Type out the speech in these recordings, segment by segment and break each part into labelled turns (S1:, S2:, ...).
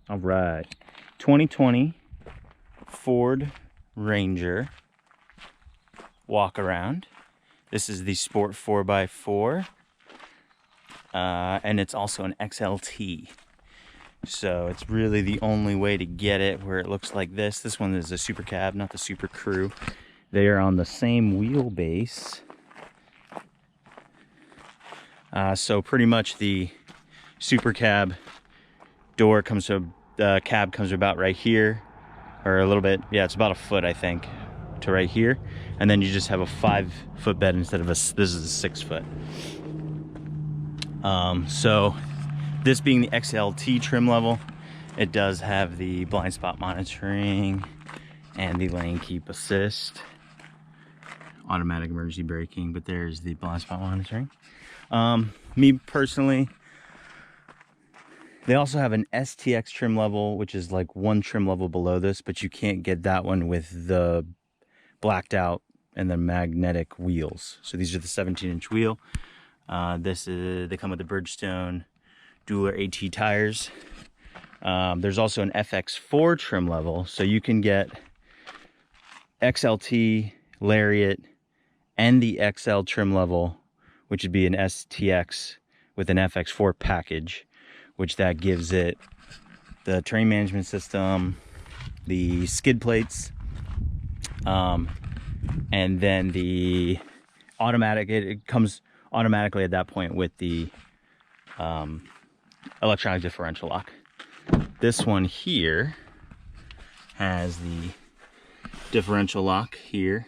S1: All right, 2020 Ford Ranger walk around. This is the Sport 4x4, and it's also an XLT. So it's really the only way to get it where it looks like this. This one is a Super Cab, not the Super Crew. They are on the same wheelbase. So pretty much the Super Cab door comes to, cab comes about right here, or a little bit, yeah, it's about a foot, I think, to right here. And then you just have a 5-foot bed instead of this is a 6 foot. So this being the XLT trim level, it does have the blind spot monitoring and the lane keep assist, automatic emergency braking, but there's the blind spot monitoring. Me personally, they also have an STX trim level, which is like one trim level below this, but you can't get that one with the blacked out and the magnetic wheels. So these are the 17-inch wheel. They come with the Bridgestone Dueler AT tires. There's also an FX4 trim level, so you can get XLT, Lariat, and the XL trim level, which would be an STX with an FX4 package, which that gives it the terrain management system, the skid plates, and then the automatic, it comes automatically at that point with the electronic differential lock. This one here has the differential lock here,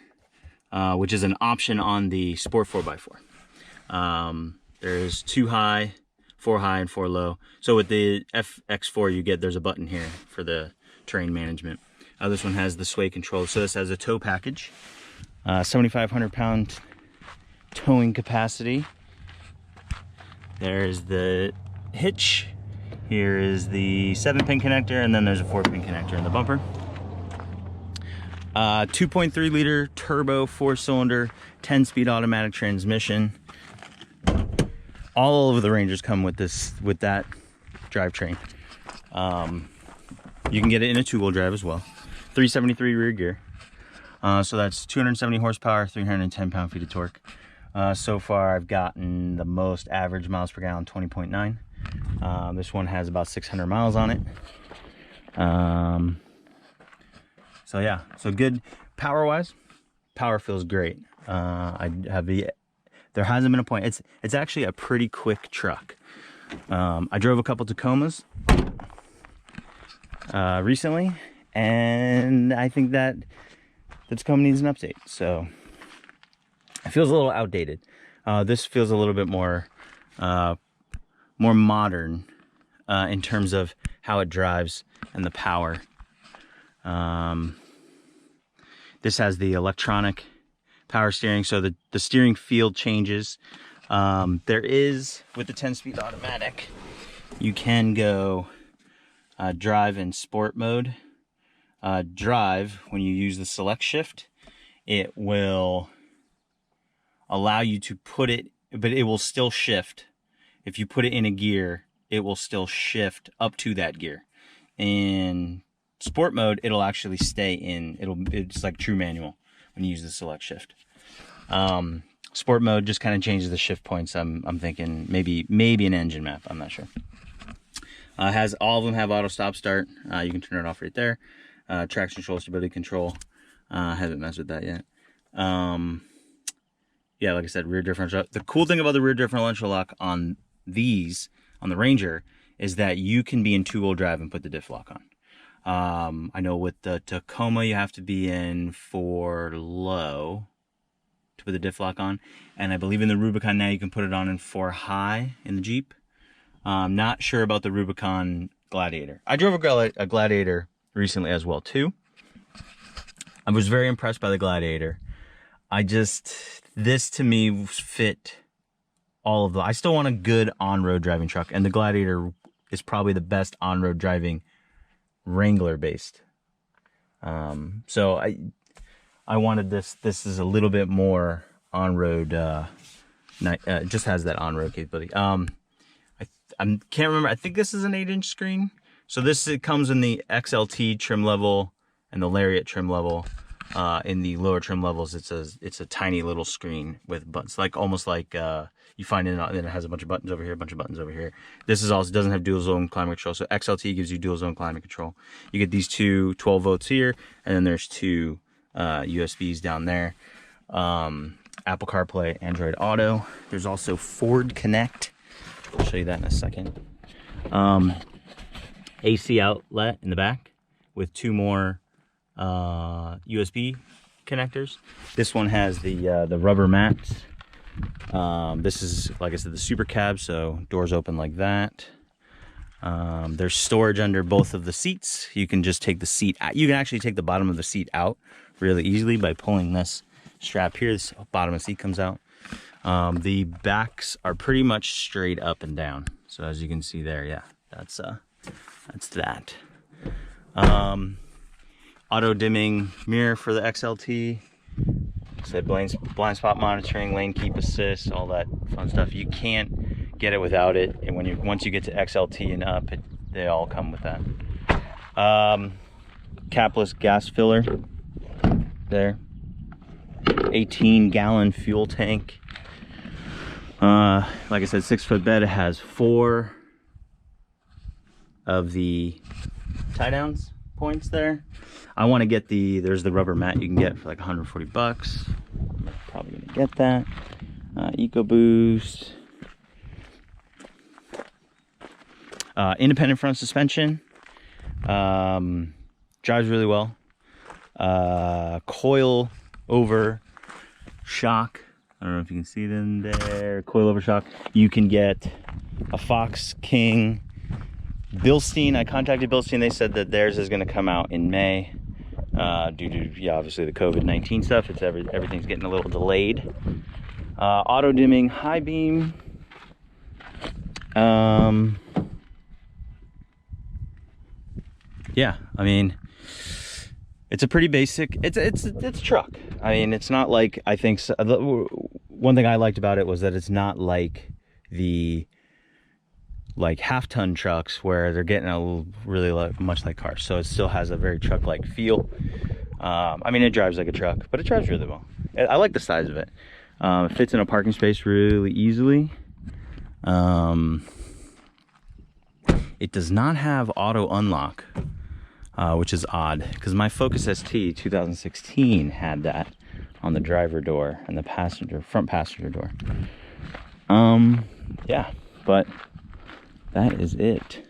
S1: which is an option on the Sport 4x4. There's 2 high, 4 high, and 4 low. So with the FX4, there's a button here for the terrain management. This one has the sway control. So this has a tow package, 7,500 pound towing capacity. There's the hitch. Here is the 7-pin connector, and then there's a 4-pin connector in the bumper. 2.3 liter turbo 4-cylinder 10-speed automatic transmission. All of the Rangers come with that drivetrain. You can get it in a 2-wheel drive as well. 373 rear gear. So that's 270 horsepower, 310 pound-feet of torque. So far I've gotten the most average miles per gallon, 20.9. This one has about 600 miles on it. So yeah, so good power-wise. Power feels great. There hasn't been a point. It's actually a pretty quick truck. I drove a couple Tacomas recently, and I think that the Tacoma needs an update. So it feels a little outdated. This feels a little bit more modern in terms of how it drives and the power. This has the electronic power steering, so the steering feel changes. There is, with the 10-speed automatic, you can go drive in sport mode. Drive, when you use the select shift, it will allow you to put it, but it will still shift. If you put it in a gear, it will still shift up to that gear. In sport mode, it'll actually stay in, it's like true manual when you use the select shift. Sport mode just kind of changes the shift points. I'm thinking maybe an engine map, I'm not sure. All of them have auto stop start. You can turn it off right there. Traction control, stability control. Haven't messed with that yet. Yeah, like I said, rear differential. The cool thing about the rear differential lock on the Ranger, is that you can be in 2-wheel drive and put the diff lock on. I know with the Tacoma, you have to be in 4 low to put the diff lock on. And I believe in the Rubicon now you can put it on in 4 high in the Jeep. I'm not sure about the Rubicon Gladiator. I drove a Gladiator recently as well too. I was very impressed by the Gladiator. This to me fit all of I still want a good on-road driving truck, and the Gladiator is probably the best on-road driving Wrangler based. So I wanted this. This is a little bit more on-road. It just has that on-road capability. I can't remember. I think this is an 8-inch screen. So it comes in the XLT trim level and the Lariat trim level. In the lower trim levels, it's a tiny little screen with buttons, like almost like you find it, and it has a bunch of buttons over here, a bunch of buttons over here. This is also doesn't have dual zone climate control, so XLT gives you dual zone climate control. You get these two 12 volts here, and then there's two USBs down there. Apple CarPlay, Android Auto. There's also Ford Connect. I'll show you that in a second. AC outlet in the back with two more USB connectors. This one has the rubber mats. This is, like I said, the super cab, so doors open like that. There's storage under both of the seats. You can just take the seat out. You can actually take the bottom of the seat out really easily by pulling this strap here. This bottom of the seat comes out. The backs are pretty much straight up and down. So as you can see there, yeah, that's that. Auto dimming mirror for the XLT. Said blind spot monitoring, lane keep assist, all that fun stuff. You can't get it without it. And once you get to XLT and up, they all come with that. Capless gas filler there. 18-gallon fuel tank. Like I said, 6-foot bed. It has 4 of the tie downs points there. I want to get there's the rubber mat you can get for like 140 bucks. I'm probably gonna get that. EcoBoost. Independent front suspension. Drives really well. Coil over shock. I don't know if you can see it in there. Coil over shock. You can get a Fox King. Bilstein, I contacted Bilstein. They said that theirs is going to come out in May due to, obviously the COVID-19 stuff. Everything's getting a little delayed. Auto dimming, high beam. Yeah, I mean, it's a pretty basic. It's a truck. I mean, it's not like, I think one thing I liked about it was that it's not like the half-ton trucks where they're getting really much like cars. So it still has a very truck-like feel. I mean, it drives like a truck, but it drives really well. I like the size of it. It fits in a parking space really easily. It does not have auto unlock, which is odd because my Focus ST 2016 had that on the driver door and the front passenger door. Yeah, but that is it.